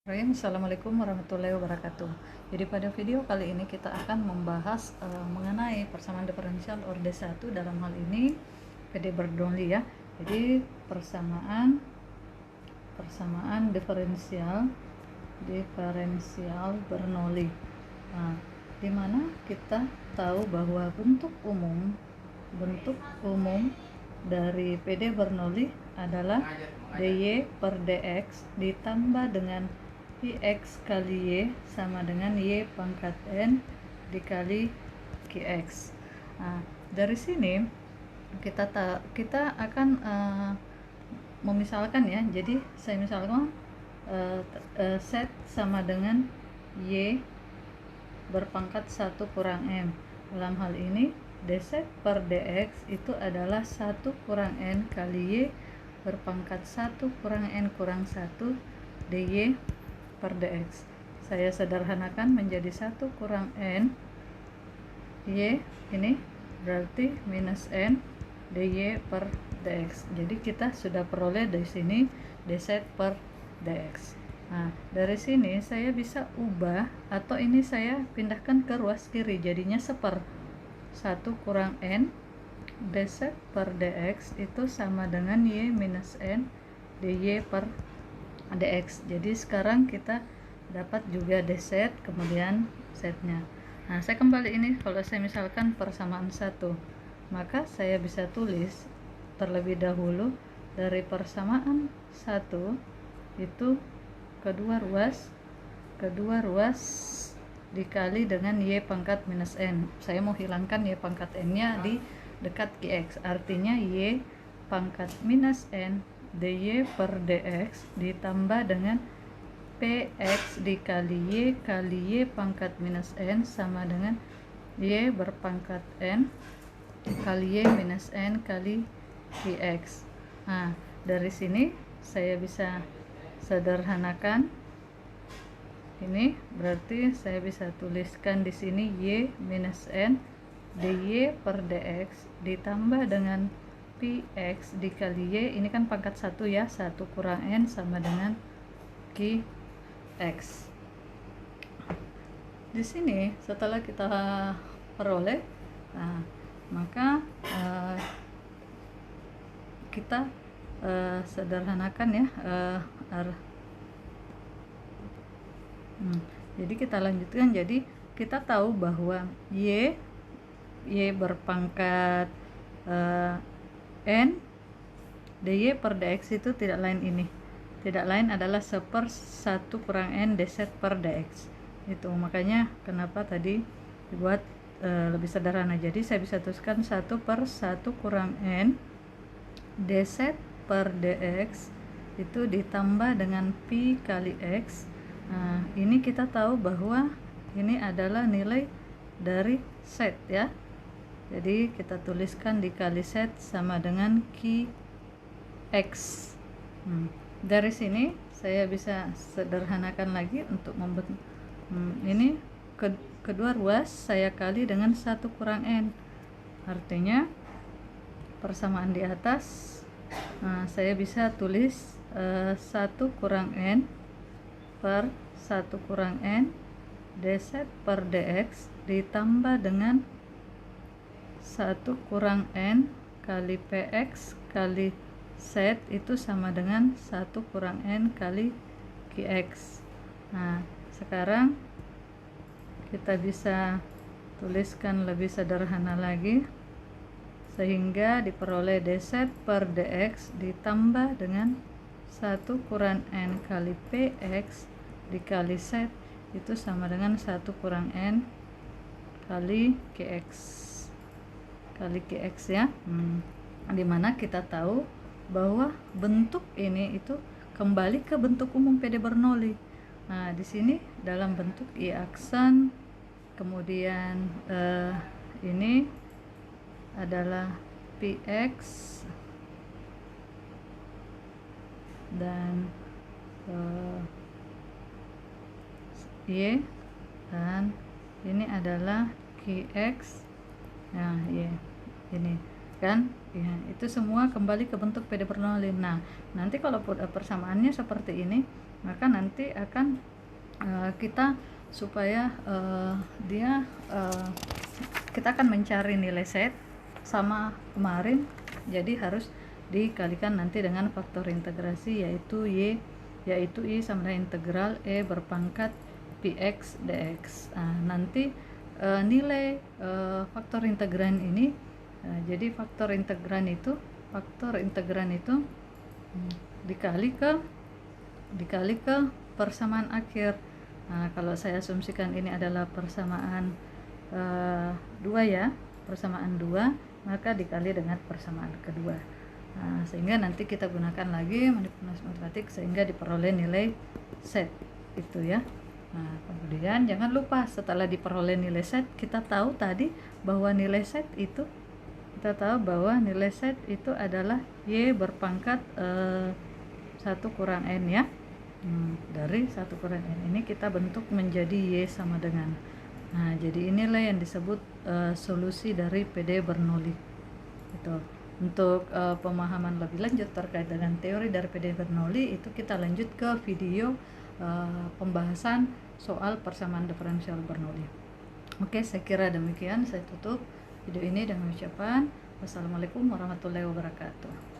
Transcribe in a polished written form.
Assalamualaikum warahmatullahi wabarakatuh. Jadi pada video kali ini kita akan membahas mengenai persamaan diferensial orde 1, dalam hal ini PD Bernoulli ya. Jadi persamaan diferensial Bernoulli. Nah, di mana kita tahu bahwa bentuk umum dari PD Bernoulli adalah dy per dx ditambah dengan px kali y sama dengan y pangkat n dikali qx. Nah, dari sini kita akan memisalkan ya. Jadi saya misalkan set sama dengan y berpangkat 1 kurang m. Dalam hal ini dz per dx itu adalah 1 kurang n kali y berpangkat 1 kurang n kurang 1 dy per dx. Saya sederhanakan menjadi 1 kurang n y, ini berarti minus n dy per dx. Jadi kita sudah peroleh dari sini dz per dx. Nah, dari sini saya bisa ubah, atau ini saya pindahkan ke ruas kiri, jadinya 1 kurang n dz per dx itu sama dengan y minus n dy per dx. Jadi sekarang kita dapat juga dz kemudian z-nya. Nah, saya kembali ini, kalau saya misalkan persamaan 1, maka saya bisa tulis terlebih dahulu dari persamaan 1 itu kedua ruas dikali dengan y pangkat minus n. Saya mau hilangkan y pangkat n-nya di dekat qx, artinya y pangkat minus n dy per dx ditambah dengan px dikali y kali y pangkat minus n sama dengan y berpangkat n kali y minus n kali qx. Nah, dari sini saya bisa sederhanakan ini, berarti saya bisa tuliskan di sini y minus n dy per dx ditambah dengan px dikali y, ini kan pangkat 1 ya, 1 kurang n sama dengan qx. Di sini setelah kita peroleh, nah, maka kita sederhanakan ya. Jadi kita lanjutkan. Jadi kita tahu bahwa y berpangkat n dy per dx itu tidak lain adalah 1/1 kurang n dz per dx. Itu makanya kenapa tadi dibuat lebih sederhana. Jadi saya bisa tuliskan 1/1 kurang n dz per dx itu ditambah dengan pi kali x. Nah, ini kita tahu bahwa ini adalah nilai dari z ya. Jadi kita tuliskan dikali z sama dengan qx. Dari sini saya bisa sederhanakan lagi untuk membentuk ini kedua ruas saya kali dengan 1 kurang n. Artinya persamaan di atas, saya bisa tulis 1 kurang n per 1 kurang n dz per dx ditambah dengan 1 kurang n kali px kali z itu sama dengan 1 kurang n kali qx. Nah, sekarang kita bisa tuliskan lebih sederhana lagi, sehingga diperoleh dz per dx ditambah dengan 1 kurang n kali px dikali z itu sama dengan 1 kurang n kali qx ya. Dimana kita tahu bahwa bentuk ini itu kembali ke bentuk umum PD Bernoulli. Nah, di sini dalam bentuk I aksen, kemudian ini adalah px dan y, dan ini adalah qx. Nah, ya, ini kan ya, itu semua kembali ke bentuk PD Bernoulli. Nah, nanti kalau persamaannya seperti ini, maka nanti akan kita supaya kita akan mencari nilai set sama kemarin, jadi harus dikalikan nanti dengan faktor integrasi yaitu y, yaitu i sama dengan integral e berpangkat px dx. Nanti nilai faktor integran ini, jadi faktor integran itu dikali ke persamaan akhir. Kalau saya asumsikan ini adalah persamaan 2 ya, persamaan 2, maka dikali dengan persamaan kedua. Sehingga nanti kita gunakan lagi manipulasi matematik sehingga diperoleh nilai set itu ya. Kemudian jangan lupa setelah diperoleh nilai set, kita tahu tadi bahwa nilai set itu adalah y berpangkat 1 kurang n ya. Dari 1 kurang n ini kita bentuk menjadi y sama dengan. Jadi inilah yang disebut solusi dari PD Bernoulli. Itu. Untuk pemahaman lebih lanjut terkait dengan teori dari PD Bernoulli, itu kita lanjut ke video pembahasan soal persamaan diferensial Bernoulli. Oke, saya kira demikian. Saya tutup video ini dengan ucapan wassalamualaikum warahmatullahi wabarakatuh.